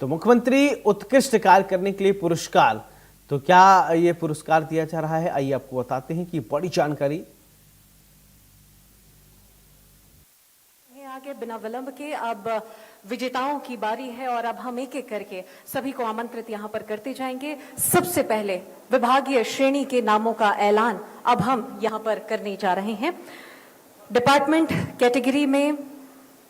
तो मुख्यमंत्री उत्कृष्ट कार्य करने के लिए पुरस्कार, तो क्या ये पुरस्कार दिया जा रहा है, आइए आपको बताते हैं कि बड़ी जानकारी। आगे बिना विलंब के अब विजेताओं की बारी है और अब हम एक एक करके सभी को आमंत्रित यहां पर करते जाएंगे। सबसे पहले विभागीय श्रेणी के नामों का ऐलान अब हम यहां पर करने जा रहे हैं। डिपार्टमेंट कैटेगरी में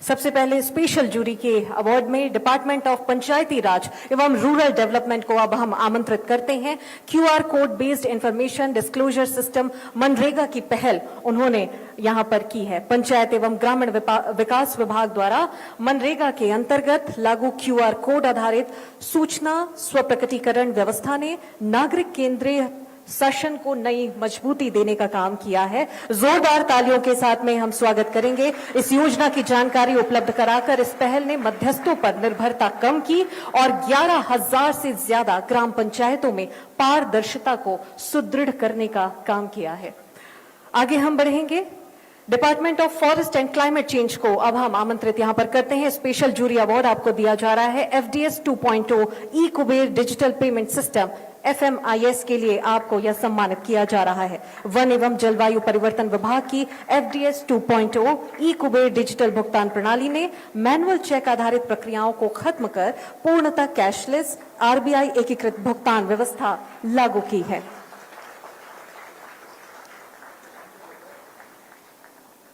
सबसे पहले स्पेशल जूरी के अवार्ड में डिपार्टमेंट ऑफ पंचायती राज एवं रूरल डेवलपमेंट को अब हम आमंत्रित करते हैं। QR code based information disclosure system MNREGA की पहल उन्होंने यहां पर की है। पंचायत एवं ग्रामीण विकास विभाग द्वारा मनरेगा के अंतर्गत लागू क्यूआर कोड आधारित सूचना स्वप्रकटीकरण व्यवस्था ने नागरिक केंद्रीय शासन को नई मजबूती देने का काम किया है। जोरदार तालियों के साथ में हम स्वागत करेंगे। इस योजना की जानकारी उपलब्ध कराकर इस पहल ने मध्यस्थों पर निर्भरता कम की और 11,000 से ज्यादा ग्राम पंचायतों में पारदर्शिता को सुदृढ़ करने का काम किया है। आगे हम बढ़ेंगे। Department of forest and climate change को अब हम आमंत्रित यहां पर करते हैं। स्पेशल जूरी अवार्ड आपको दिया जा रहा है। FDS 2.0 e Kuber digital payment system FMIS के लिए आपको यह सम्मानित किया जा रहा है। वन एवं जलवायु परिवर्तन विभाग की FDS 2.0 ई कुबेर डिजिटल भुगतान प्रणाली ने मैनुअल चेक आधारित प्रक्रियाओं को खत्म कर पूर्णतः कैशलेस RBI एकीकृत भुगतान व्यवस्था लागू की है।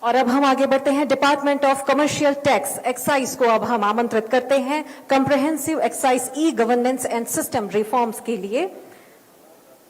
और अब हम आगे बढ़ते हैं। Department of commercial tax excise को अब हम आमंत्रित करते हैं। Comprehensive excise e governance and system reforms के लिए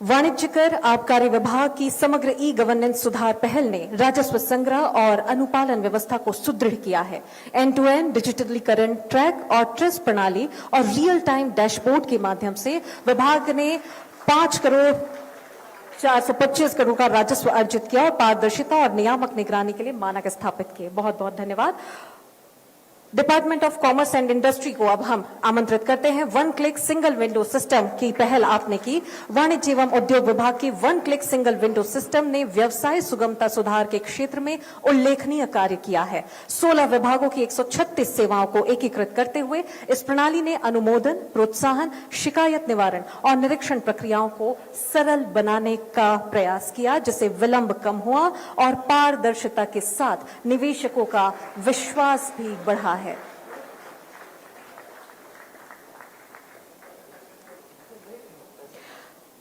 वाणिज्य कर आबकारी विभाग की समग्र ई गवर्नेंस सुधार पहल ने राजस्व संग्रह और अनुपालन व्यवस्था को सुदृढ़ किया है। एंड टू एंड डिजिटलीकरण ट्रैक और ट्रेस प्रणाली और रियल टाइम डैशबोर्ड के माध्यम से विभाग ने 5,425 करोड़ का राजस्व अर्जित किया और पारदर्शिता और नियामक निगरानी के लिए मानक स्थापित किए। बहुत बहुत धन्यवाद। Department of commerce and industry को अब हम आमंत्रित करते हैं। One click single window system की पहल आपने की। वाणिज्य एवं उद्योग विभाग की one click single window system ने व्यवसाय सुगमता सुधार के क्षेत्र में उल्लेखनीय कार्य किया है। 16 विभागों की 136 सेवाओं को एकीकृत करते हुए इस प्रणाली ने अनुमोदन, प्रोत्साहन, शिकायत निवारण और निरीक्षण प्रक्रियाओं को सरल बनाने का प्रयास किया, जिससे विलंब कम हुआ और पारदर्शिता के साथ निवेशकों का विश्वास भी बढ़ा है।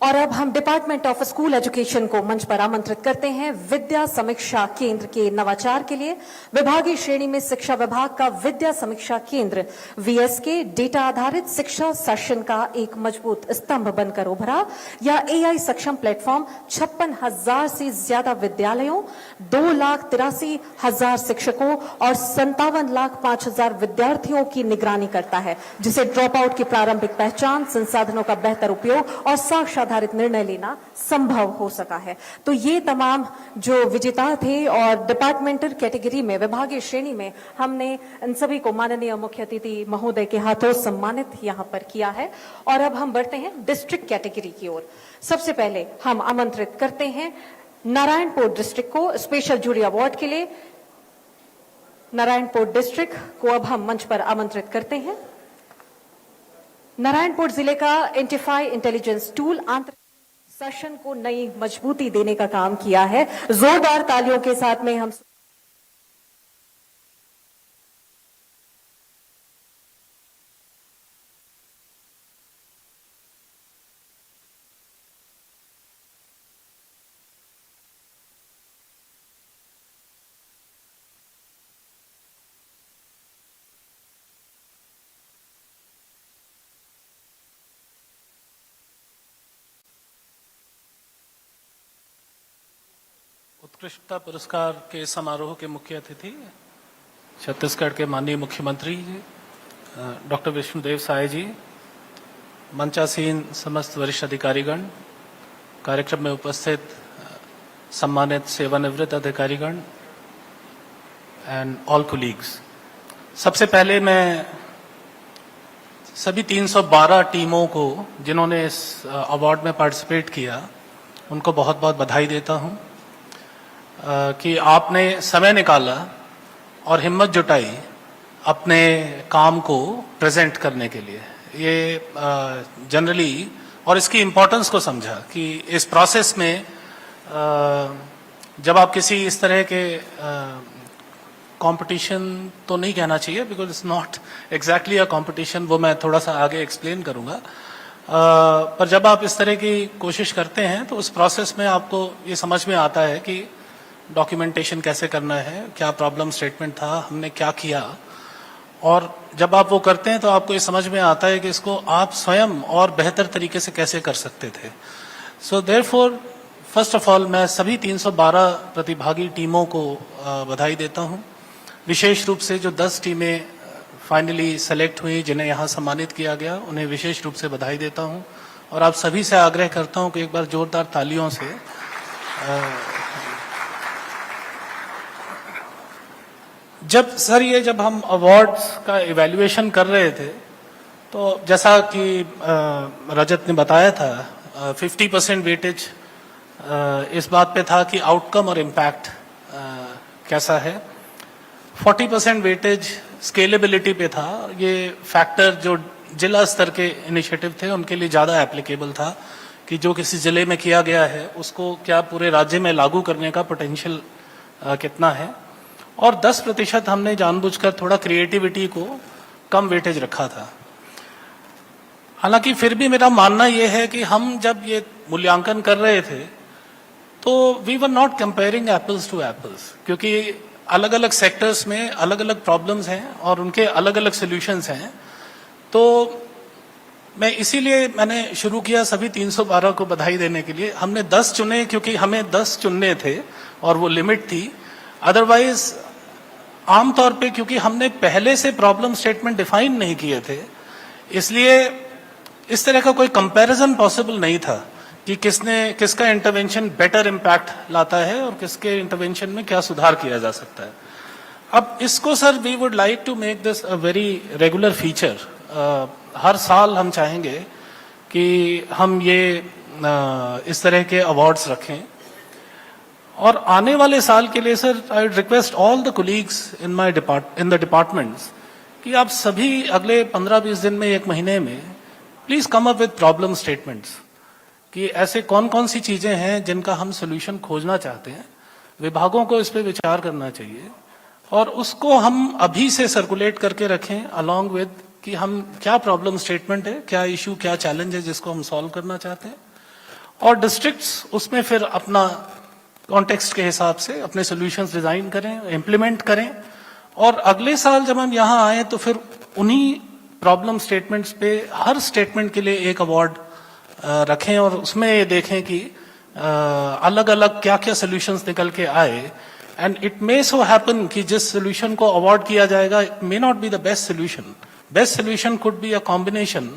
और अब हम डिपार्टमेंट ऑफ स्कूल एजुकेशन को मंच पर आमंत्रित करते हैं। विद्या समीक्षा केंद्र के नवाचार के लिए विभागीय श्रेणी में शिक्षा विभाग का विद्या समीक्षा केंद्र VSK डेटा आधारित शिक्षा शासन का एक मजबूत स्तंभ बनकर उभरा। यह AI सक्षम प्लेटफॉर्म 56,000 से ज्यादा विद्यालयों, 2,83,000 शिक्षकों और 57,05,000 विद्यार्थियों की निगरानी करता है, जिसे ड्रॉप आउट की प्रारंभिक पहचान, संसाधनों का बेहतर उपयोग और साक्ष्य आधारित निर्णय लेना संभव हो सका है। तो ये तमाम जो विजेता थे और डिपार्टमेंटल कैटेगरी में विभागीय श्रेणी में हमने इन सभी को माननीय मुख्य अतिथि महोदय के हाथों सम्मानित यहां पर किया है। और अब हम बढ़ते हैं डिस्ट्रिक्ट कैटेगरी की ओर। सबसे पहले हम आमंत्रित करते हैं नारायणपुर डिस्ट्रिक्ट को स्पेशल जूरी अवार्ड के लिए। नारायणपुर डिस्ट्रिक्ट को अब हम मंच पर आमंत्रित करते हैं। नारायणपुर जिले का एंटिफाई इंटेलिजेंस टूल आंतरिक शासन को नई मजबूती देने का काम किया है। जोरदार तालियों के साथ में हम उत्कृष्टता पुरस्कार के समारोह के मुख्य अतिथि छत्तीसगढ़ के माननीय मुख्यमंत्री डॉक्टर विष्णुदेव साय जी, मंचासीन समस्त वरिष्ठ अधिकारीगण, कार्यक्रम में उपस्थित सम्मानित सेवानिवृत्त अधिकारीगण एंड ऑल कोलीग्स। सबसे पहले मैं सभी 312 टीमों को जिन्होंने इस अवार्ड में पार्टिसिपेट किया उनको बहुत बहुत बधाई देता हूं कि आपने समय निकाला और हिम्मत जुटाई अपने काम को प्रेजेंट करने के लिए। ये जनरली और इसकी इम्पोर्टेंस को समझा कि इस प्रोसेस में जब आप किसी इस तरह के कंपटीशन तो नहीं कहना चाहिए, because it's not exactly a competition, वो मैं थोड़ा सा आगे एक्सप्लेन करूंगा। पर जब आप इस तरह की कोशिश करते हैं तो उस प्रोसेस में आपको ये समझ में आता है कि डॉक्यूमेंटेशन कैसे करना है, क्या प्रॉब्लम स्टेटमेंट था, हमने क्या किया, और जब आप वो करते हैं तो आपको ये समझ में आता है कि इसको आप स्वयं और बेहतर तरीके से कैसे कर सकते थे। So therefore first of all मैं सभी 312 प्रतिभागी टीमों को बधाई देता हूं। विशेष रूप से जो 10 टीमें फाइनली सेलेक्ट हुई, जिन्हें यहाँ सम्मानित किया गया, उन्हें विशेष रूप से बधाई देता हूं। और आप सभी से आग्रह करता हूं कि एक बार जोरदार तालियों से जब हम अवार्ड्स का इवैल्यूएशन कर रहे थे तो जैसा कि रजत ने बताया था, 50% वेटेज इस बात पे था कि आउटकम और इम्पैक्ट कैसा है, 40% वेटेज स्केलेबिलिटी पे था। ये फैक्टर जो जिला स्तर के इनिशिएटिव थे उनके लिए ज़्यादा एप्लीकेबल था कि जो किसी जिले में किया गया है उसको क्या पूरे राज्य में लागू करने का पोटेंशियल कितना है। और 10% हमने जानबूझकर थोड़ा क्रिएटिविटी को कम वेटेज रखा था। हालांकि फिर भी मेरा मानना यह है कि हम जब ये मूल्यांकन कर रहे थे तो we were not comparing apples to apples, क्योंकि अलग अलग सेक्टर्स में अलग अलग प्रॉब्लम्स हैं और उनके अलग अलग सोल्यूशंस हैं। तो मैं इसीलिए मैंने शुरू किया सभी 312 को बधाई देने के लिए। हमने 10 चुने क्योंकि हमें 10 चुनने थे और वो लिमिट थी। अदरवाइज आमतौर पे क्योंकि हमने पहले से प्रॉब्लम स्टेटमेंट डिफाइन नहीं किए थे, इसलिए इस तरह का कोई कंपैरिजन पॉसिबल नहीं था कि किसका इंटरवेंशन बेटर इम्पैक्ट लाता है और किसके इंटरवेंशन में क्या सुधार किया जा सकता है। अब इसको sir we would like to make this a very regular feature. हर साल हम चाहेंगे कि हम ये इस तरह के अवार्ड्स रखें। और आने वाले साल के लिए sir I would request all the colleagues in the departments कि आप सभी अगले 15-20 दिन में, एक महीने में please come up with problem statements कि ऐसे कौन कौन सी चीजें हैं जिनका हम सोल्यूशन खोजना चाहते हैं। विभागों को इस पे विचार करना चाहिए और उसको हम अभी से सर्कुलेट करके रखें अलॉन्ग विद कि हम क्या प्रॉब्लम स्टेटमेंट है, क्या इशू, क्या चैलेंज है जिसको हम सॉल्व करना चाहते हैं। और डिस्ट्रिक्ट्स उसमें फिर अपना कॉन्टेक्स्ट के हिसाब से अपने सॉल्यूशंस डिजाइन करें, इम्प्लीमेंट करें। और अगले साल जब हम यहाँ आए तो फिर उन्हीं प्रॉब्लम स्टेटमेंट्स पे हर स्टेटमेंट के लिए एक अवार्ड रखें और उसमें ये देखें कि अलग अलग क्या क्या सॉल्यूशंस निकल के आए। And it may so happen कि जिस सॉल्यूशन को अवार्ड किया जाएगा it may not be the best solution. Best solution could be a combination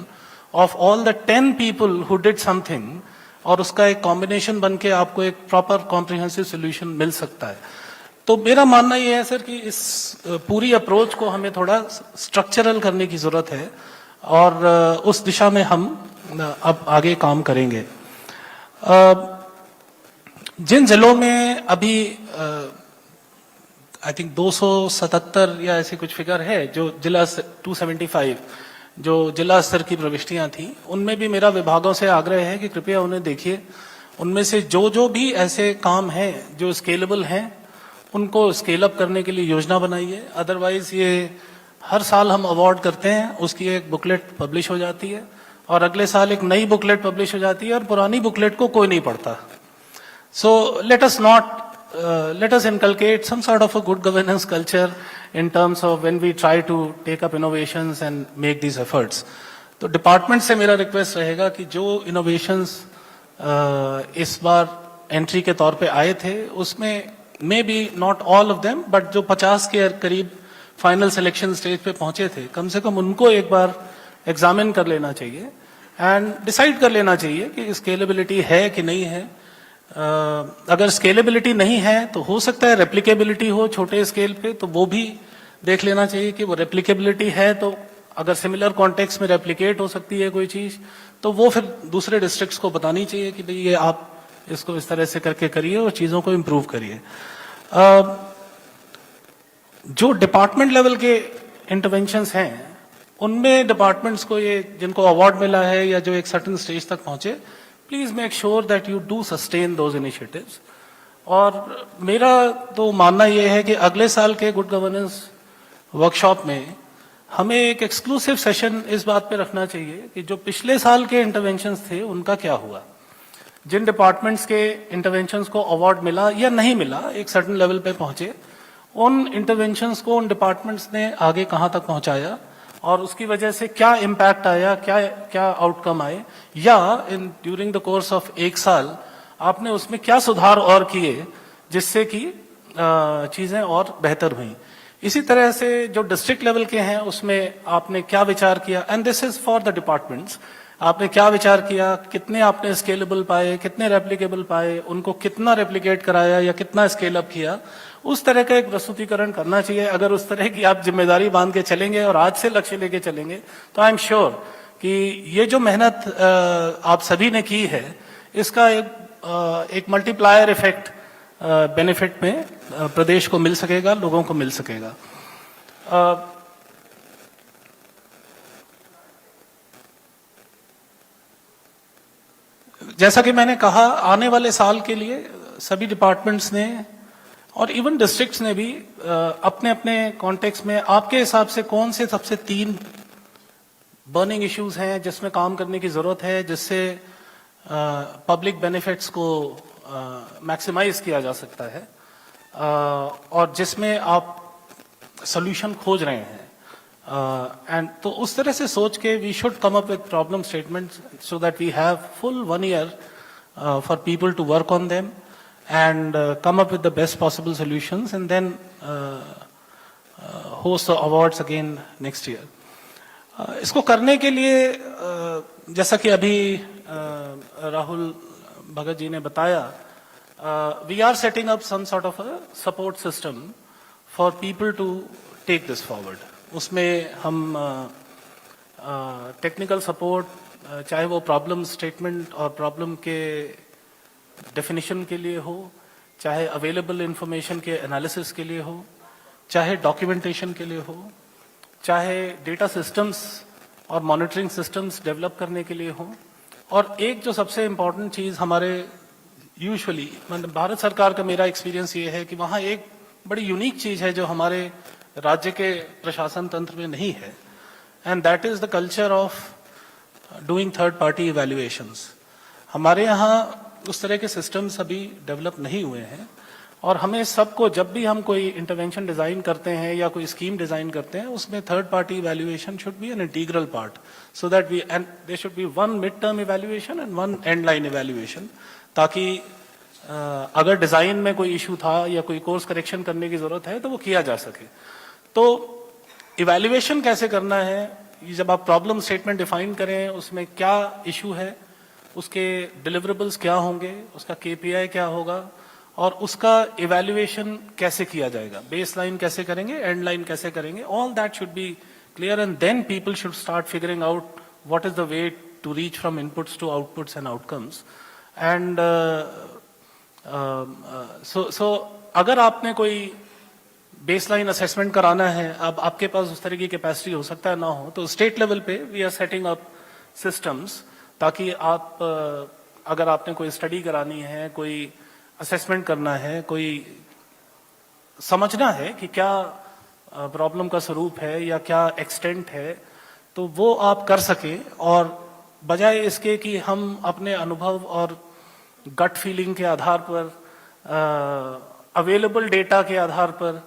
of all the 10 people who did something, और उसका एक कॉम्बिनेशन बन के आपको एक प्रॉपर कॉम्प्रिहेंसिव सॉल्यूशन मिल सकता है। तो मेरा मानना यह है सर कि इस पूरी अप्रोच को हमें थोड़ा स्ट्रक्चरल करने की जरूरत है और उस दिशा में हम अब आगे काम करेंगे। जिन जिलों में अभी आई थिंक 277 या ऐसी कुछ फिगर है, जो जिला 275 जो जिला स्तर की प्रविष्टियां थी, उनमें भी मेरा विभागों से आग्रह है कि कृपया उन्हें देखिए। उनमें से जो भी ऐसे काम हैं जो स्केलेबल हैं उनको स्केल अप करने के लिए योजना बनाइए। अदरवाइज ये हर साल हम अवार्ड करते हैं, उसकी एक बुकलेट पब्लिश हो जाती है और अगले साल एक नई बुकलेट पब्लिश हो जाती है और पुरानी बुकलेट को कोई नहीं पढ़ता। So let us inculcate some sort of a good governance culture in terms of when we try to take up innovations and make these efforts. तो डिपार्टमेंट से मेरा रिक्वेस्ट रहेगा कि जो इनोवेशंस इस बार एंट्री के तौर पे आए थे उसमें may be not all of them but जो 50 के करीब फाइनल सिलेक्शन स्टेज पे पहुंचे थे, कम से कम उनको एक बार एग्जामिन कर लेना चाहिए एंड डिसाइड कर लेना चाहिए कि स्केलेबिलिटी है कि नहीं है। अगर स्केलेबिलिटी नहीं है तो हो सकता है रेप्लिकेबिलिटी हो छोटे स्केल पे, तो वो भी देख लेना चाहिए कि वो रेप्लिकेबिलिटी है तो अगर सिमिलर कॉन्टेक्स्ट में रेप्लिकेट हो सकती है कोई चीज तो वो फिर दूसरे डिस्ट्रिक्ट्स को बतानी चाहिए कि भाई ये आप इसको इस तरह से करके करिए और चीजों को इम्प्रूव करिए। जो डिपार्टमेंट लेवल के इंटरवेंशंस हैं उनमें डिपार्टमेंट्स को ये जिनको अवार्ड मिला है या जो एक सर्टेन स्टेज तक पहुंचे, please make sure that you do sustain those initiatives. और मेरा तो मानना ये है कि अगले साल के गुड गवर्नेंस वर्कशॉप में हमें एक एक्सक्लूसिव सेशन इस बात पे रखना चाहिए कि जो पिछले साल के इंटरवेंशंस थे उनका क्या हुआ, जिन डिपार्टमेंट्स के इंटरवेंशंस को अवार्ड मिला या नहीं मिला, एक सर्टेन लेवल पे पहुंचे, उन इंटरवेंशंस को उन डिपार्टमेंट्स ने आगे कहां तक पहुंचाया और उसकी वजह से क्या इम्पैक्ट आया, क्या क्या आउटकम आए, या in during the course of एक साल आपने उसमें क्या सुधार और किए जिससे कि चीजें और बेहतर हुई। इसी तरह से जो डिस्ट्रिक्ट लेवल के हैं उसमें आपने क्या विचार किया, and this is for the departments, आपने क्या विचार किया, कितने आपने स्केलेबल पाए, कितने रेप्लिकेबल पाए, उनको कितना रेप्लिकेट कराया या कितना स्केल अप किया, उस तरह का एक प्रस्तुतिकरण करना चाहिए। अगर उस तरह की आप जिम्मेदारी बांध के चलेंगे और आज से लक्ष्य लेके चलेंगे तो आई एम श्योर कि ये जो मेहनत आप सभी ने की है इसका एक मल्टीप्लायर इफेक्ट बेनिफिट में प्रदेश को मिल सकेगा, लोगों को मिल सकेगा। जैसा कि मैंने कहा, आने वाले साल के लिए सभी डिपार्टमेंट्स ने और इवन डिस्ट्रिक्ट्स ने भी अपने अपने कॉन्टेक्स्ट में आपके हिसाब से कौन से सबसे 3 बर्निंग इश्यूज हैं जिसमें काम करने की जरूरत है, जिससे पब्लिक बेनिफिट्स को मैक्सिमाइज किया जा सकता है और जिसमें आप सोल्यूशन खोज रहे हैं। एंड तो उस तरह से सोच के we should come up with problem statements so that we have full 1 year for people to work on them and come up with the best possible solutions and then host the awards again next year. इसको करने के लिए जैसा कि अभी राहुल भगत जी ने बताया, we are setting up some sort of a support system for people to take this forward. उसमें हम टेक्निकल सपोर्ट, चाहे वो प्रॉब्लम स्टेटमेंट और प्रॉब्लम के डेफिनेशन के लिए हो, चाहे अवेलेबल इंफॉर्मेशन के एनालिसिस के लिए हो, चाहे डॉक्यूमेंटेशन के लिए हो, चाहे डेटा सिस्टम्स और मॉनिटरिंग सिस्टम्स डेवलप करने के लिए हो। और एक जो सबसे इम्पोर्टेंट चीज़ हमारे यूजुअली भारत सरकार का मेरा एक्सपीरियंस ये है कि वहाँ एक बड़ी यूनिक चीज़ है जो हमारे राज्य के प्रशासन तंत्र में नहीं है, and that is the culture of doing third party evaluations. हमारे यहाँ उस तरह के सिस्टम्स अभी डेवलप नहीं हुए हैं और हमें सबको, जब भी हम कोई इंटरवेंशन डिजाइन करते हैं या कोई स्कीम डिजाइन करते हैं, उसमें third party evaluation should be an integral part, so that we and there should be 1 mid-term evaluation and 1 end line evaluation, ताकि अगर डिजाइन में कोई इशू था या कोई कोर्स करेक्शन करने की जरूरत है तो वो किया जा सके। तो इवैल्यूएशन कैसे करना है, जब आप प्रॉब्लम स्टेटमेंट डिफाइन करें उसमें क्या इशू है, उसके डिलीवरेबल्स क्या होंगे, उसका केपीआई क्या होगा और उसका इवैल्यूएशन कैसे किया जाएगा, बेस लाइन कैसे करेंगे, एंड लाइन कैसे करेंगे, all that should be clear and then people should start figuring out what is the way to reach from inputs to outputs and outcomes. And so अगर आपने कोई बेसलाइन असेसमेंट कराना है, अब आपके पास उस तरह की कैपेसिटी हो सकता है ना हो, तो स्टेट लेवल पे we are setting up systems ताकि आप अगर आपने कोई स्टडी करानी है, कोई असेसमेंट करना है, कोई समझना है कि क्या प्रॉब्लम का स्वरूप है या क्या एक्सटेंट है, तो वो आप कर सके। और बजाय इसके कि हम अपने अनुभव और गट फीलिंग के आधार पर, अवेलेबल डेटा के आधार पर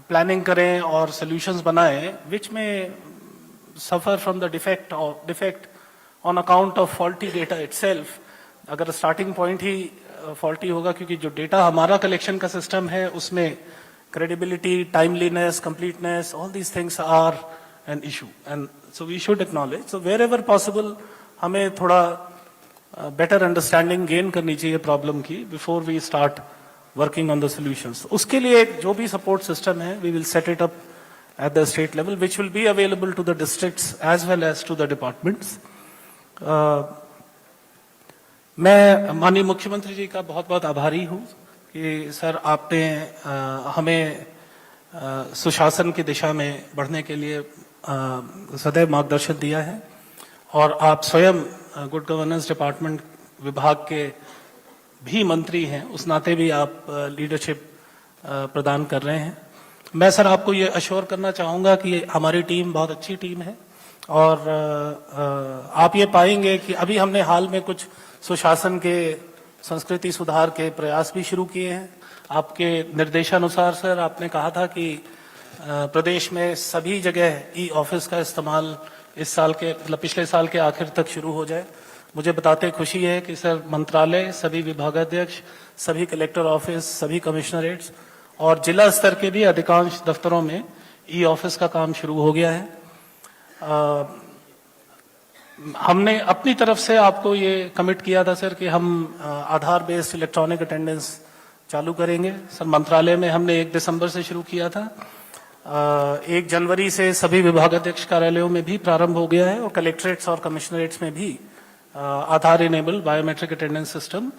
प्लानिंग करें और सॉल्यूशंस बनाएं विच में suffer from the defect on account of faulty data itself. अगर स्टार्टिंग पॉइंट ही फॉल्टी होगा, क्योंकि जो डेटा हमारा कलेक्शन का सिस्टम है उसमें credibility, timeliness, completeness, all these things are an issue and so we should acknowledge. So wherever possible हमें थोड़ा बेटर अंडरस्टैंडिंग गेन करनी चाहिए प्रॉब्लम की before we start working on the solutions. उसके लिए जो भी सपोर्ट सिस्टम है we will set it up at the state level, which will be available to the districts as well as to the departments. मैं माननीय मुख्यमंत्री जी का बहुत बहुत आभारी हूँ कि सर आपने हमें सुशासन की दिशा में बढ़ने के लिए सदैव मार्गदर्शन दिया है। और आप स्वयं गुड गवर्नेंस डिपार्टमेंट विभाग के भी मंत्री हैं, उस नाते भी आप लीडरशिप प्रदान कर रहे हैं। मैं सर आपको ये अश्योर करना चाहूँगा कि हमारी टीम बहुत अच्छी टीम है और आप ये पाएंगे कि अभी हमने हाल में कुछ सुशासन के संस्कृति सुधार के प्रयास भी शुरू किए हैं। आपके निर्देशानुसार सर आपने कहा था कि प्रदेश में सभी जगह ई ऑफिस का इस्तेमाल इस साल के मतलब पिछले साल के आखिर तक शुरू हो जाए। मुझे बताते खुशी है कि सर मंत्रालय, सभी विभागाध्यक्ष, सभी कलेक्टर ऑफिस, सभी कमिश्नरेट्स और जिला स्तर के भी अधिकांश दफ्तरों में ई ऑफिस का काम शुरू हो गया है। हमने अपनी तरफ से आपको ये कमिट किया था सर कि हम आधार बेस्ड इलेक्ट्रॉनिक अटेंडेंस चालू करेंगे। सर मंत्रालय में हमने 1 दिसंबर से शुरू किया था, 1 जनवरी से सभी विभागाध्यक्ष कार्यालयों में भी प्रारंभ हो गया है और कलेक्ट्रेट्स और कमिश्नरेट्स में भी आधार इनेबल बायोमेट्रिक अटेंडेंस सिस्टम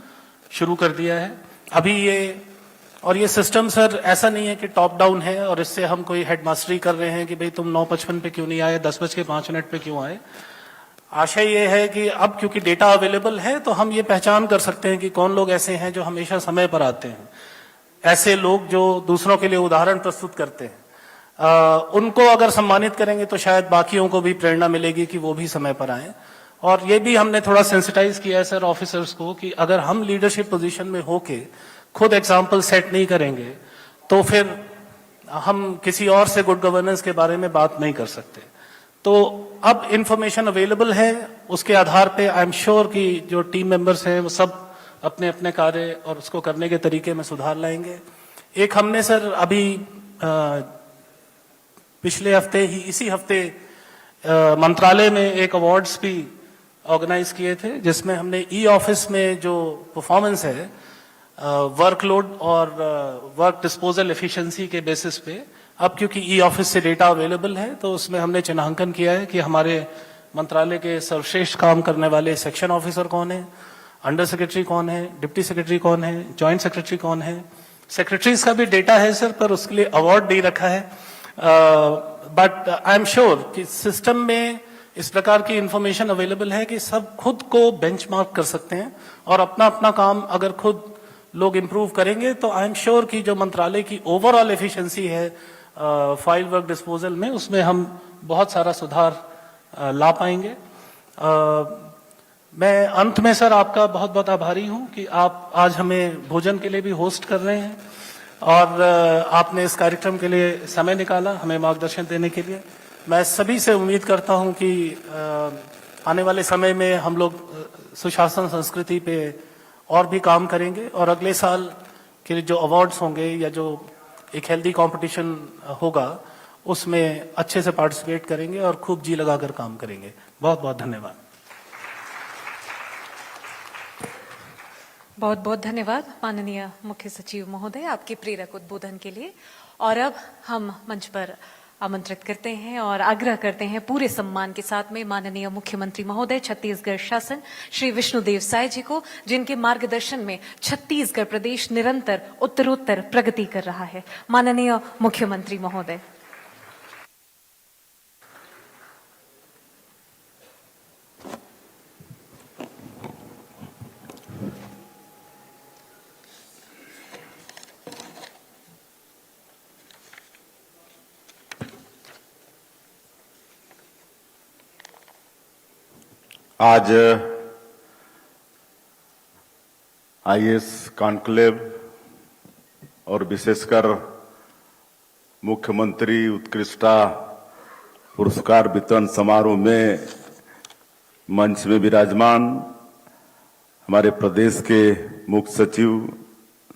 शुरू कर दिया है। अभी ये सिस्टम सर ऐसा नहीं है कि टॉप डाउन है और इससे हम कोई हेडमास्टरी कर रहे हैं कि भाई तुम 9:55 पे क्यों नहीं आए, 10:05 पे क्यों आए। आशय ये है कि अब क्योंकि डेटा अवेलेबल है तो हम ये पहचान कर सकते हैं कि कौन लोग ऐसे हैं जो हमेशा समय पर आते हैं, ऐसे लोग जो दूसरों के लिए उदाहरण प्रस्तुत करते हैं। उनको अगर सम्मानित करेंगे तो शायद बाकियों को भी प्रेरणा मिलेगी कि वो भी समय पर आए। और ये भी हमने थोड़ा सेंसिटाइज किया है सर ऑफिसर्स को कि अगर हम लीडरशिप पोजीशन में होके खुद एग्जाम्पल सेट नहीं करेंगे तो फिर हम किसी और से गुड गवर्नेंस के बारे में बात नहीं कर सकते। तो अब इंफॉर्मेशन अवेलेबल है, उसके आधार पे आई एम श्योर कि जो टीम मेंबर्स हैं वो सब अपने अपने कार्य और उसको करने के तरीके में सुधार लाएंगे। एक हमने सर अभी पिछले हफ्ते ही इसी हफ्ते मंत्रालय में एक अवार्ड्स भी ऑर्गेनाइज किए थे जिसमें हमने ई ऑफिस में जो परफॉर्मेंस है वर्कलोड और वर्क डिस्पोजल एफिशिएंसी के बेसिस पे, अब क्योंकि ई ऑफिस से डेटा अवेलेबल है तो उसमें हमने चिन्हांकन किया है कि हमारे मंत्रालय के सर्वश्रेष्ठ काम करने वाले सेक्शन ऑफिसर कौन है, अंडर सेक्रेटरी कौन है, डिप्टी सेक्रेटरी कौन है, जॉइंट सेक्रेटरी कौन है। सेक्रेटरीज का भी डेटा है सर, पर उसके लिए अवार्ड नहीं रखा है। बट आई एम श्योर कि सिस्टम में इस प्रकार की इंफॉर्मेशन अवेलेबल है कि सब खुद को बेंचमार्क कर सकते हैं और अपना अपना काम अगर खुद लोग इंप्रूव करेंगे तो आई एम श्योर कि जो मंत्रालय की ओवरऑल एफिशिएंसी है फाइल वर्क डिस्पोजल में, उसमें हम बहुत सारा सुधार ला पाएंगे। मैं अंत में सर आपका बहुत बहुत आभारी हूं कि आप आज हमें भोजन के लिए भी होस्ट कर रहे हैं और आपने इस कार्यक्रम के लिए समय निकाला हमें मार्गदर्शन देने के लिए। मैं सभी से उम्मीद करता हूं कि आने वाले समय में हम लोग सुशासन संस्कृति पे और भी काम करेंगे और अगले साल के जो अवार्ड्स होंगे या जो एक हेल्दी कंपटीशन होगा उसमें अच्छे से पार्टिसिपेट करेंगे और खूब जी लगाकर काम करेंगे। बहुत बहुत धन्यवाद। बहुत बहुत धन्यवाद माननीय मुख्य सचिव महोदय आपके प्रेरक उद्बोधन के लिए। और अब हम मंच पर आमंत्रित करते हैं और आग्रह करते हैं पूरे सम्मान के साथ में माननीय मुख्यमंत्री महोदय छत्तीसगढ़ शासन श्री विष्णुदेव साय जी को, जिनके मार्गदर्शन में छत्तीसगढ़ प्रदेश निरंतर उत्तरोत्तर प्रगति कर रहा है। माननीय मुख्यमंत्री महोदय। आज आईएएस कॉन्क्लेव और विशेषकर मुख्यमंत्री उत्कृष्टता पुरस्कार वितरण समारोह में मंच में विराजमान हमारे प्रदेश के मुख्य सचिव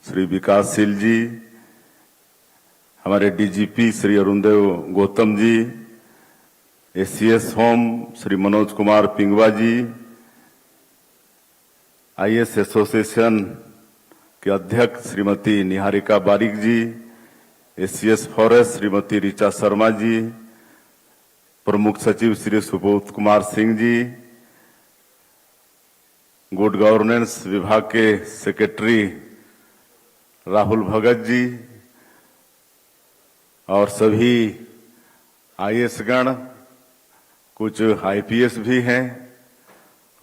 श्री विकासशील जी, हमारे DGP Shri Arundev Gautam ji, ACS home Shri Manoj Kumar पिंगवा जी, आईएएस एसोसिएशन के अध्यक्ष श्रीमती निहारिका बारिक जी, एसीएस फॉरेस्ट श्रीमती ऋचा शर्मा जी, प्रमुख सचिव श्री सुबोध कुमार सिंह जी, गुड गवर्नेंस विभाग के सेक्रेटरी राहुल भगत जी और सभी आईएएस गण, कुछ आईपीएस भी हैं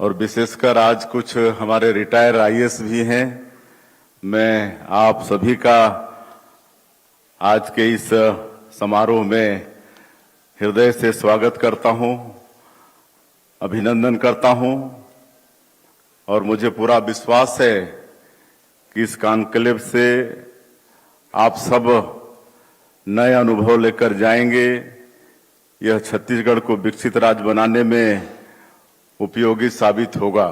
और विशेषकर आज कुछ हमारे रिटायर आईएएस भी हैं। मैं आप सभी का आज के इस समारोह में हृदय से स्वागत करता हूं, अभिनंदन करता हूं और मुझे पूरा विश्वास है कि इस कॉन्क्लेव से आप सब नए अनुभव लेकर जाएंगे। यह छत्तीसगढ़ को विकसित राज्य बनाने में उपयोगी साबित होगा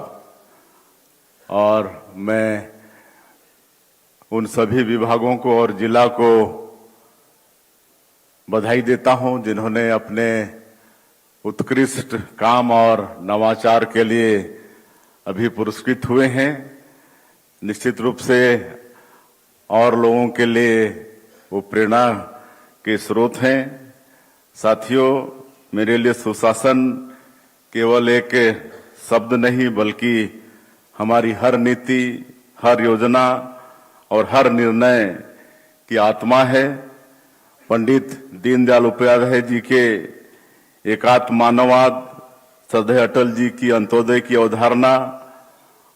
और मैं उन सभी विभागों को और जिला को बधाई देता हूं जिन्होंने अपने उत्कृष्ट काम और नवाचार के लिए अभी पुरस्कृत हुए हैं। निश्चित रूप से और लोगों के लिए वो प्रेरणा के स्रोत हैं। साथियों, मेरे लिए सुशासन केवल एक शब्द नहीं बल्कि हमारी हर नीति, हर योजना और हर निर्णय की आत्मा है। पंडित दीनदयाल उपाध्याय जी के एकात्म मानववाद, श्रद्धेय अटल जी की अंत्योदय की अवधारणा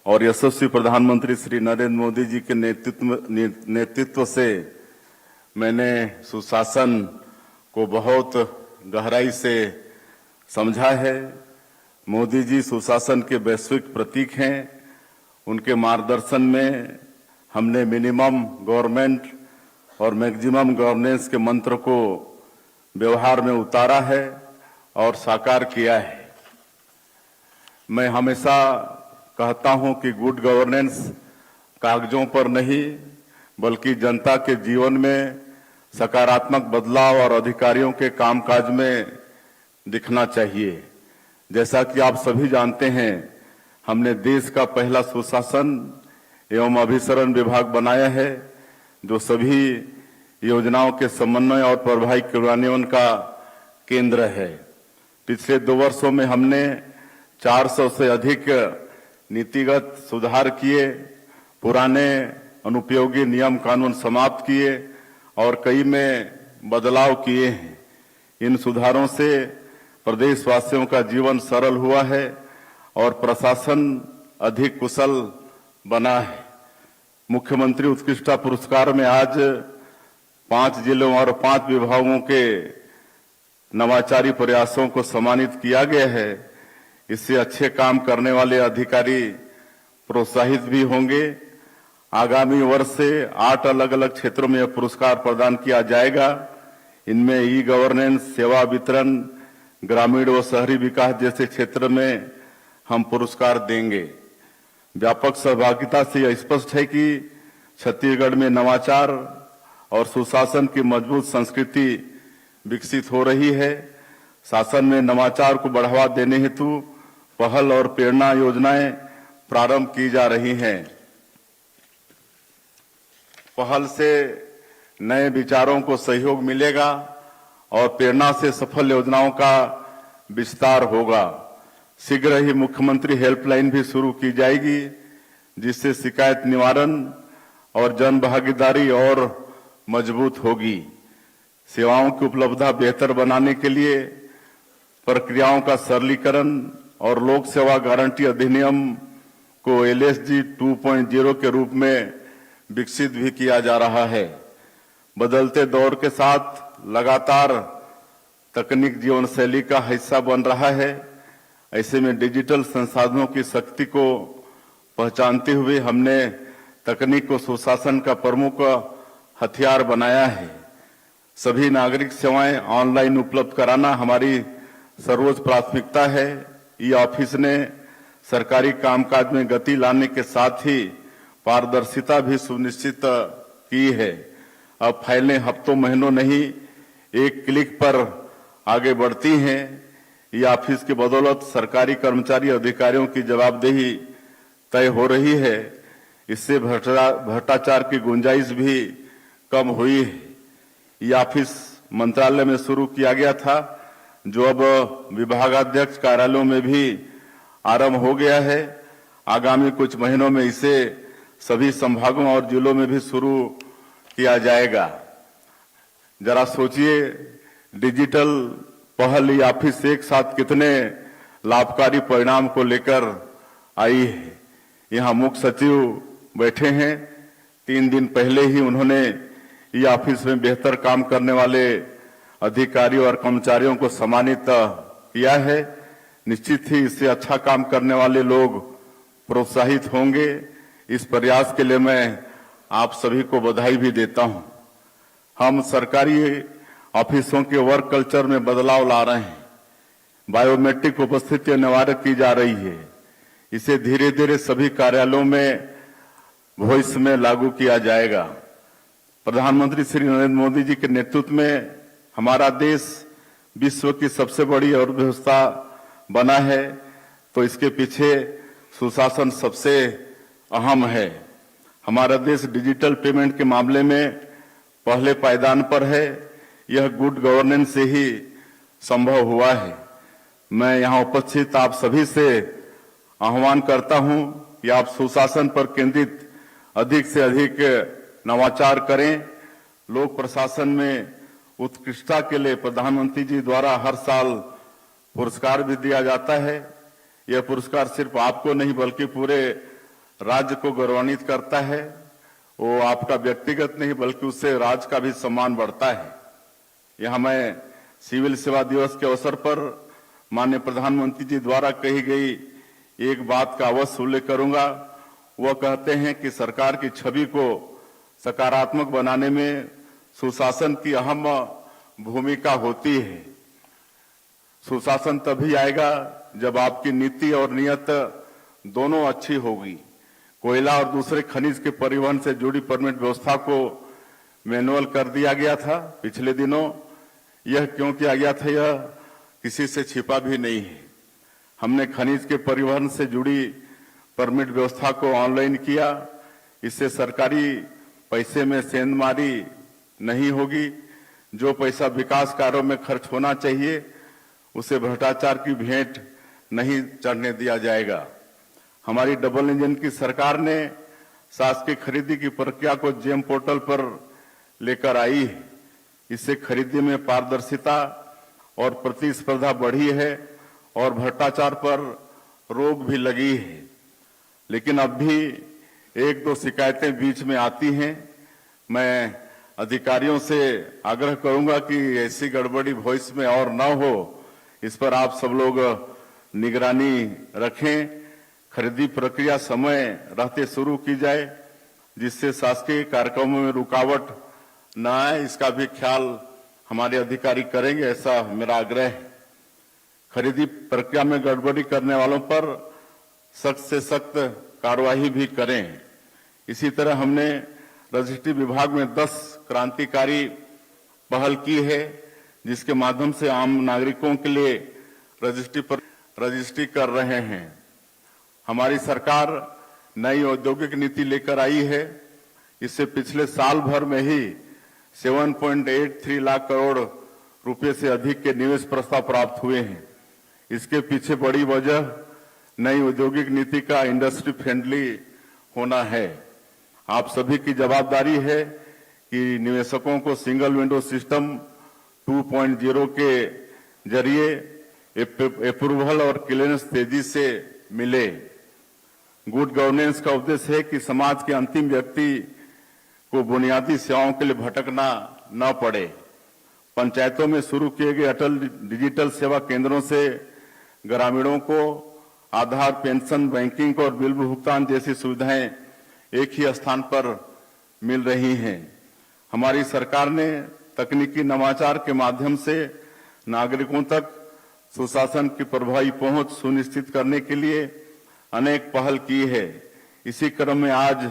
और यशस्वी प्रधानमंत्री श्री नरेंद्र मोदी जी के नेतृत्व से मैंने सुशासन को बहुत गहराई से समझा है। मोदी जी सुशासन के वैश्विक प्रतीक हैं। उनके मार्गदर्शन में हमने मिनिमम गवर्नमेंट और मैक्सिमम गवर्नेंस के मंत्र को व्यवहार में उतारा है और साकार किया है। मैं हमेशा कहता हूं कि गुड गवर्नेंस कागजों पर नहीं बल्कि जनता के जीवन में सकारात्मक बदलाव और अधिकारियों के कामकाज में दिखना चाहिए। जैसा कि आप सभी जानते हैं, हमने देश का पहला सुशासन एवं अभिसरण विभाग बनाया है जो सभी योजनाओं के समन्वय और प्रभावी क्रियान्वयन का केंद्र है। पिछले 2 वर्षों में हमने 400 से अधिक नीतिगत सुधार किए, पुराने अनुपयोगी नियम कानून समाप्त किए और कई में बदलाव किए हैं। इन सुधारों से प्रदेशवासियों का जीवन सरल हुआ है और प्रशासन अधिक कुशल बना है। मुख्यमंत्री उत्कृष्टता पुरस्कार में आज 5 जिलों और 5 विभागों के नवाचारी प्रयासों को सम्मानित किया गया है। इससे अच्छे काम करने वाले अधिकारी प्रोत्साहित भी होंगे। आगामी वर्ष से 8 अलग अलग क्षेत्रों में यह पुरस्कार प्रदान किया जाएगा। इनमें ई गवर्नेंस, सेवा वितरण, ग्रामीण व शहरी विकास जैसे क्षेत्र में हम पुरस्कार देंगे। व्यापक सहभागिता से यह स्पष्ट है कि छत्तीसगढ़ में नवाचार और सुशासन की मजबूत संस्कृति विकसित हो रही है। शासन में नवाचार को बढ़ावा देने हेतु पहल और प्रेरणा योजनाएं प्रारंभ की जा रही हैं। पहल से नए विचारों को सहयोग मिलेगा और प्रेरणा से सफल योजनाओं का विस्तार होगा। शीघ्र ही मुख्यमंत्री हेल्पलाइन भी शुरू की जाएगी जिससे शिकायत निवारण और जन भागीदारी और मजबूत होगी। सेवाओं की उपलब्धता बेहतर बनाने के लिए प्रक्रियाओं का सरलीकरण और लोक सेवा गारंटी अधिनियम को LSG 2.0 के रूप में विकसित भी किया जा रहा है। बदलते दौर के साथ लगातार तकनीक जीवन शैली का हिस्सा बन रहा है। ऐसे में डिजिटल संसाधनों की शक्ति को पहचानते हुए हमने तकनीक को सुशासन का प्रमुख हथियार बनाया है। सभी नागरिक सेवाएं ऑनलाइन उपलब्ध कराना हमारी सर्वोच्च प्राथमिकता है। ई ऑफिस ने सरकारी कामकाज में गति लाने के साथ ही पारदर्शिता भी सुनिश्चित की है। अब फाइलें हफ्तों महीनों नहीं, एक क्लिक पर आगे बढ़ती हैं। ये ऑफिस की बदौलत सरकारी कर्मचारी अधिकारियों की जवाबदेही तय हो रही है। इससे भ्रष्टाचार की गुंजाइश भी कम हुई है। ये ऑफिस मंत्रालय में शुरू किया गया था जो अब विभागाध्यक्ष कार्यालयों में भी आरंभ हो गया है। आगामी कुछ महीनों में इसे सभी संभागों और जिलों में भी शुरू किया जाएगा। जरा सोचिए, डिजिटल पहल ई ऑफिस एक साथ कितने लाभकारी परिणाम को लेकर आई है। यहाँ मुख्य सचिव बैठे हैं, 3 दिन पहले ही उन्होंने ई ऑफिस में बेहतर काम करने वाले अधिकारियों और कर्मचारियों को सम्मानित किया है। निश्चित ही इससे अच्छा काम करने वाले लोग प्रोत्साहित होंगे। इस प्रयास के लिए मैं आप सभी को बधाई भी देता हूं। हम सरकारी ऑफिसों के वर्क कल्चर में बदलाव ला रहे हैं। बायोमेट्रिक उपस्थिति अनिवार्य की जा रही है। इसे धीरे धीरे सभी कार्यालयों में भविष्य में लागू किया जाएगा। प्रधानमंत्री श्री नरेंद्र मोदी जी के नेतृत्व में हमारा देश विश्व की सबसे बड़ी अर्थव्यवस्था बना है, तो इसके पीछे सुशासन सबसे अहम है। हमारा देश डिजिटल पेमेंट के मामले में पहले पायदान पर है। यह गुड गवर्नेंस से ही संभव हुआ है। मैं यहाँ उपस्थित आप सभी से आह्वान करता हूं कि आप सुशासन पर केंद्रित अधिक से अधिक नवाचार करें। लोक प्रशासन में उत्कृष्टता के लिए प्रधानमंत्री जी द्वारा हर साल पुरस्कार भी दिया जाता है। यह पुरस्कार सिर्फ आपको नहीं बल्कि पूरे राज्य को गौरवान्वित करता है। वो आपका व्यक्तिगत नहीं बल्कि उससे राज्य का भी सम्मान बढ़ता है। यहाँ मैं सिविल सेवा दिवस के अवसर पर माननीय प्रधानमंत्री जी द्वारा कही गई एक बात का अवश्य उल्लेख करूंगा। वह कहते हैं कि सरकार की छवि को सकारात्मक बनाने में सुशासन की अहम भूमिका होती है। सुशासन तभी आएगा जब आपकी नीति और नियत दोनों अच्छी होगी। कोयला और दूसरे खनिज के परिवहन से जुड़ी परमिट व्यवस्था को मैनुअल कर दिया गया था पिछले दिनों। यह क्यों किया गया था, यह किसी से छिपा भी नहीं है। हमने खनिज के परिवहन से जुड़ी परमिट व्यवस्था को ऑनलाइन किया। इससे सरकारी पैसे में सेंधमारी नहीं होगी। जो पैसा विकास कार्यों में खर्च होना चाहिए उसे भ्रष्टाचार की भेंट नहीं चढ़ने दिया जाएगा। हमारी डबल इंजन की सरकार ने शासकीय खरीदी की प्रक्रिया को जेम पोर्टल पर लेकर आई है। इससे खरीदी में पारदर्शिता और प्रतिस्पर्धा बढ़ी है और भ्रष्टाचार पर रोक भी लगी है। लेकिन अब भी 1-2 शिकायतें बीच में आती हैं। मैं अधिकारियों से आग्रह करूंगा कि ऐसी गड़बड़ी भविष्य में और न हो, इस पर आप सब लोग निगरानी रखें। खरीदी प्रक्रिया समय रहते शुरू की जाए जिससे शासकीय कार्यक्रमों में रुकावट न आए, इसका भी ख्याल हमारे अधिकारी करेंगे, ऐसा मेरा आग्रह है। खरीदी प्रक्रिया में गड़बड़ी करने वालों पर सख्त से सख्त कार्रवाई भी करें। इसी तरह हमने रजिस्ट्री विभाग में 10 क्रांतिकारी पहल की है जिसके माध्यम से आम नागरिकों के लिए रजिस्ट्री कर रहे हैं। हमारी सरकार नई औद्योगिक नीति लेकर आई है। इससे पिछले साल भर में ही 7.83 लाख करोड़ रुपए से अधिक के निवेश प्रस्ताव प्राप्त हुए हैं। इसके पीछे बड़ी वजह नई औद्योगिक नीति का इंडस्ट्री फ्रेंडली होना है। आप सभी की जवाबदारी है कि निवेशकों को सिंगल विंडो सिस्टम 2.0 के जरिए अप्रूवल और क्लियरेंस तेजी से मिले। गुड गवर्नेंस का उद्देश्य है कि समाज के अंतिम व्यक्ति को बुनियादी सेवाओं के लिए भटकना न पड़े। पंचायतों में शुरू किए गए अटल डिजिटल सेवा केंद्रों से ग्रामीणों को आधार, पेंशन, बैंकिंग और बिल भुगतान जैसी सुविधाएं एक ही स्थान पर मिल रही हैं। हमारी सरकार ने तकनीकी नवाचार के माध्यम से नागरिकों तक सुशासन की प्रभावी पहुंच सुनिश्चित करने के लिए अनेक पहल की है। इसी क्रम में आज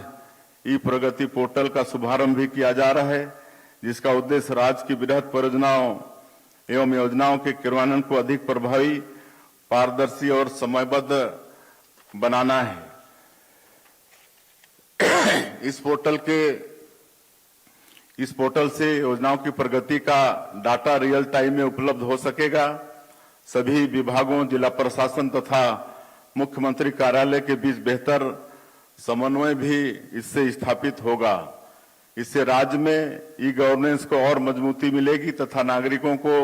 ई प्रगति पोर्टल का शुभारंभ भी किया जा रहा है जिसका उद्देश्य राज्य की बृहद परियोजनाओं एवं योजनाओं के क्रियान्वयन को अधिक प्रभावी, पारदर्शी और समयबद्ध बनाना है। इस पोर्टल से योजनाओं की प्रगति का डाटा रियल टाइम में उपलब्ध हो सकेगा। सभी विभागों, जिला प्रशासन तथा मुख्यमंत्री कार्यालय के बीच बेहतर समन्वय भी इससे स्थापित होगा। इससे राज्य में ई गवर्नेंस को और मजबूती मिलेगी तथा नागरिकों को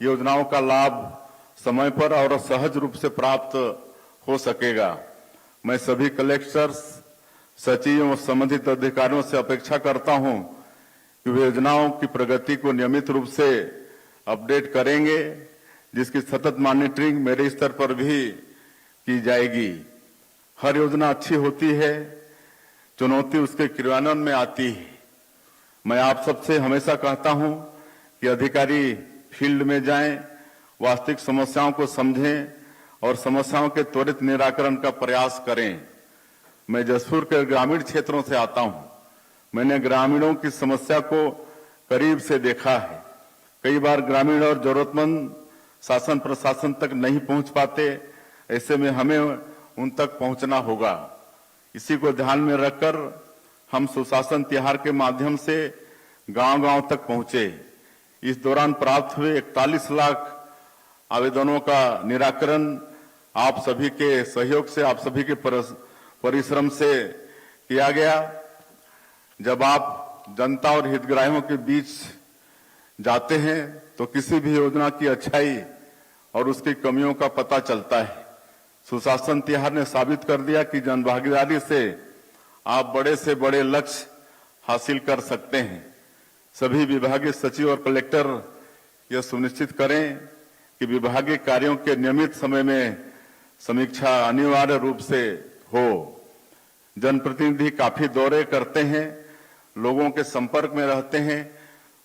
योजनाओं का लाभ समय पर और सहज रूप से प्राप्त हो सकेगा। मैं सभी कलेक्टर्स, सचिव और संबंधित अधिकारियों से अपेक्षा करता हूं कि वे योजनाओं की प्रगति को नियमित रूप से अपडेट करेंगे, जिसकी सतत मॉनिटरिंग मेरे स्तर पर भी की जाएगी। हर योजना अच्छी होती है, चुनौती उसके क्रियान्वयन में आती है। मैं आप सबसे हमेशा कहता हूं कि अधिकारी फील्ड में जाएं, वास्तविक समस्याओं को समझें और समस्याओं के त्वरित निराकरण का प्रयास करें। मैं जसपुर के ग्रामीण क्षेत्रों से आता हूं। मैंने ग्रामीणों की समस्या को करीब से देखा है। कई बार ग्रामीण और जरूरतमंद शासन प्रशासन तक नहीं पहुंच पाते, ऐसे में हमें उन तक पहुंचना होगा। इसी को ध्यान में रखकर हम सुशासन तिहार के माध्यम से गांव-गांव तक पहुंचे। इस दौरान प्राप्त हुए 41 लाख आवेदनों का निराकरण आप सभी के सहयोग से, आप सभी के परिश्रम से किया गया। जब आप जनता और हितग्राहियों के बीच जाते हैं तो किसी भी योजना की अच्छाई और उसकी कमियों का पता चलता है। सुशासन तिहार ने साबित कर दिया कि जनभागीदारी से आप बड़े से बड़े लक्ष्य हासिल कर सकते हैं। सभी विभागीय सचिव और कलेक्टर यह सुनिश्चित करें कि विभागीय कार्यों के नियमित समय में समीक्षा अनिवार्य रूप से हो। जनप्रतिनिधि काफी दौरे करते हैं, लोगों के संपर्क में रहते हैं,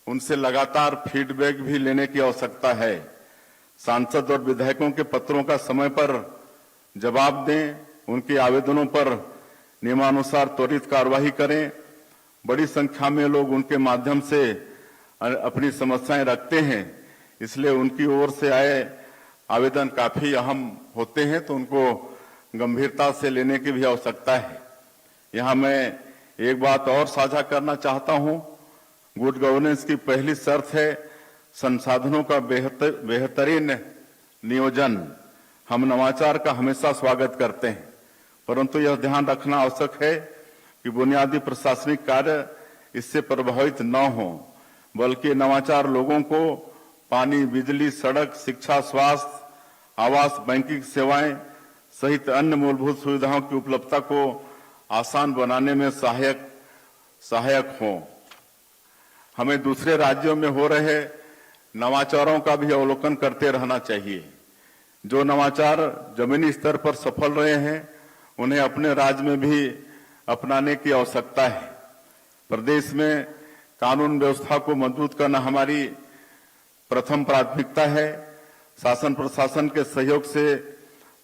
उनसे लगातार फीडबैक भी लेने की आवश्यकता है। सांसद और विधायकों के पत्रों का समय पर जवाब दें, उनके आवेदनों पर नियमानुसार त्वरित कार्रवाई करें। बड़ी संख्या में लोग उनके माध्यम से अपनी समस्याएं रखते हैं, इसलिए उनकी ओर से आए आवेदन काफी अहम होते हैं, तो उनको गंभीरता से लेने की भी आवश्यकता है। यहाँ मैं एक बात और साझा करना चाहता हूँ। गुड गवर्नेंस की पहली शर्त है संसाधनों का बेहतरीन नियोजन। हम नवाचार का हमेशा स्वागत करते हैं, परंतु यह ध्यान रखना आवश्यक है कि बुनियादी प्रशासनिक कार्य इससे प्रभावित न हो, बल्कि नवाचार लोगों को पानी, बिजली, सड़क, शिक्षा, स्वास्थ्य, आवास, बैंकिंग सेवाएं सहित अन्य मूलभूत सुविधाओं की उपलब्धता को आसान बनाने में सहायक हों। हमें दूसरे राज्यों में हो रहे नवाचारों का भी अवलोकन करते रहना चाहिए। जो नवाचार जमीनी स्तर पर सफल रहे हैं, उन्हें अपने राज्य में भी अपनाने की आवश्यकता है। प्रदेश में कानून व्यवस्था को मजबूत करना हमारी प्रथम प्राथमिकता है। शासन प्रशासन के सहयोग से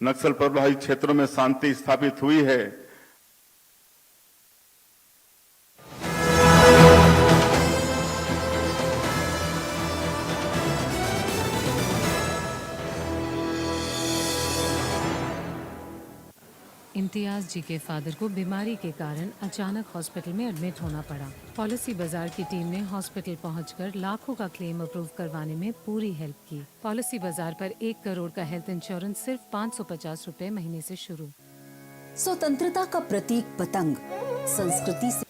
नक्सल प्रभावित क्षेत्रों में शांति स्थापित हुई है। इम्तियाज जी के फादर को बीमारी के कारण अचानक हॉस्पिटल में एडमिट होना पड़ा। पॉलिसी बाजार की टीम ने हॉस्पिटल पहुंचकर लाखों का क्लेम अप्रूव करवाने में पूरी हेल्प की। पॉलिसी बाजार पर 1 करोड़ का हेल्थ इंश्योरेंस सिर्फ 550 रुपए महीने से शुरू। स्वतंत्रता का प्रतीक पतंग संस्कृति से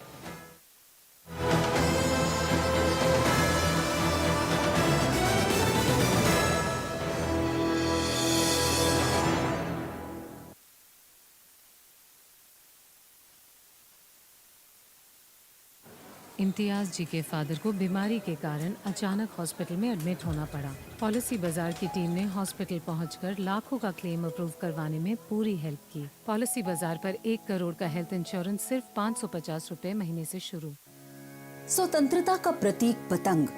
इम्तियाज जी के फादर को बीमारी के कारण अचानक हॉस्पिटल में एडमिट होना पड़ा। पॉलिसी बाजार की टीम ने हॉस्पिटल पहुंचकर लाखों का क्लेम अप्रूव करवाने में पूरी हेल्प की। पॉलिसी बाजार पर 1 करोड़ का हेल्थ इंश्योरेंस सिर्फ 550 रुपए महीने से शुरू। स्वतंत्रता का प्रतीक पतंग